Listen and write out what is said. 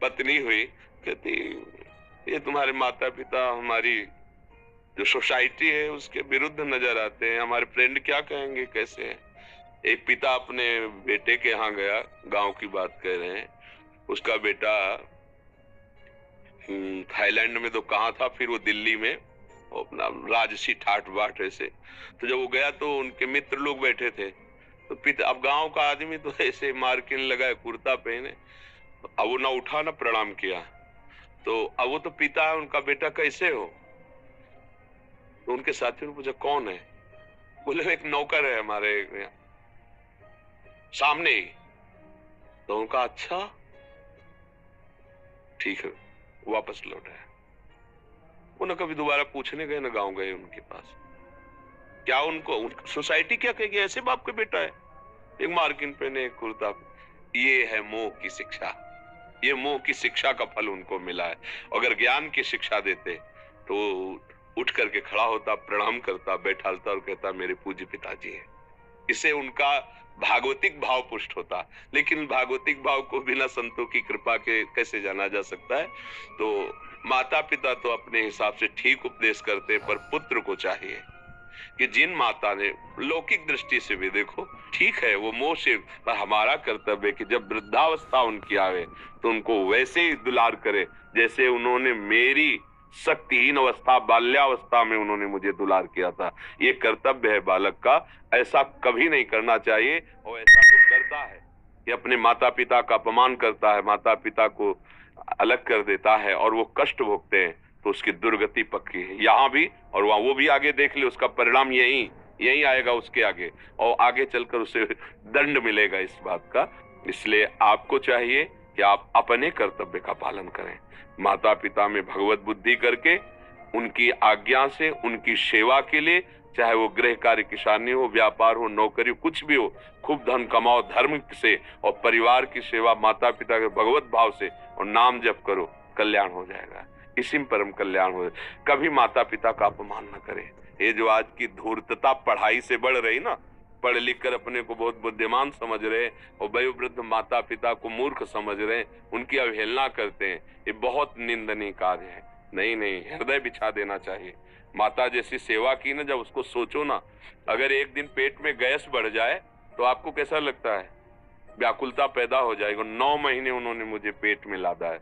पत्नी हुई, कहती ये तुम्हारे माता पिता हमारी जो सोसाइटी है उसके विरुद्ध नजर आते हैं, हमारे फ्रेंड क्या कहेंगे, कैसे हैं। एक पिता अपने बेटे के यहाँ गया, गांव की बात कह रहे हैं, उसका बेटा थाईलैंड में तो कहाँ था, फिर वो दिल्ली में, वो अपना राजसी ठाट बाट ऐसे। तो जब वो गया तो उनके मित्र लोग बैठे थे, तो पिता, अब गांव का आदमी तो ऐसे मार्किन लगाए, कुर्ता पहने, अब वो ना उठा ना प्रणाम किया। तो अब वो तो पिता है, उनका बेटा कैसे हो। तो उनके साथियों ने पूछा कौन है, बोले एक नौकर है हमारे यहाँ सामने ही। तो उनका अच्छा ठीक है, वापस लौट आया। वो ना कभी दोबारा पूछने गए ना गांव गए उनके पास। क्या उनको सोसाइटी क्या कहेगी, ऐसे बाप का बेटा है, एक मार्किन पहने, एक कुर्ता। ये है मोह की शिक्षा, ये मोह की शिक्षा का फल उनको मिला है। अगर ज्ञान की शिक्षा देते तो उठ करके खड़ा होता, प्रणाम करता, बैठालता और कहता मेरे पूज्य पिताजी है। इससे उनका भागवतिक भाव पुष्ट होता। लेकिन भागवतिक भाव को बिना संतों की कृपा के कैसे जाना जा सकता है। तो माता पिता तो अपने हिसाब से ठीक उपदेश करते, पर पुत्र को चाहिए कि जिन माता ने लौकिक दृष्टि से भी देखो ठीक है वो मोह से, पर हमारा कर्तव्य है कि जब वृद्धावस्था उनकी आवे तो उनको वैसे ही दुलार करे जैसे उन्होंने मेरी शक्तिहीन अवस्था, बाल्यावस्था में उन्होंने मुझे दुलार किया था। ये कर्तव्य है बालक का, ऐसा कभी नहीं करना चाहिए। और ऐसा जो करता है कि अपने माता पिता का अपमान करता है, माता पिता को अलग कर देता है और वो कष्ट भोगते हैं, तो उसकी दुर्गति पक्की है, यहाँ भी और वहां। वो भी आगे देख ले, उसका परिणाम यही यही आएगा उसके आगे, और आगे चलकर उसे दंड मिलेगा इस बात का। इसलिए आपको चाहिए कि आप अपने कर्तव्य का पालन करें, माता पिता में भगवत बुद्धि करके उनकी आज्ञा से उनकी सेवा के लिए, चाहे वो गृह कार्य, किसानी हो, व्यापार हो, नौकरी, कुछ भी हो, खूब धन कमाओ धर्म से, और परिवार की सेवा माता पिता के भगवत भाव से, और नाम जप करो, कल्याण हो जाएगा। इसी में परम कल्याण हो। कभी माता पिता का अपमान न करें। ये जो आज की धूर्तता पढ़ाई से बढ़ रही ना, पढ़ लिख कर अपने को बहुत बुद्धिमान समझ रहे और वयोवृद्ध माता पिता को मूर्ख समझ रहे, उनकी अवहेलना करते हैं, ये बहुत निंदनीय कार्य है। नहीं नहीं, हृदय बिछा देना चाहिए। माता जैसी सेवा की ना, जब उसको सोचो ना, अगर एक दिन पेट में गैस बढ़ जाए तो आपको कैसा लगता है, व्याकुलता पैदा हो जाएगी। 9 महीने उन्होंने मुझे पेट में लादा है।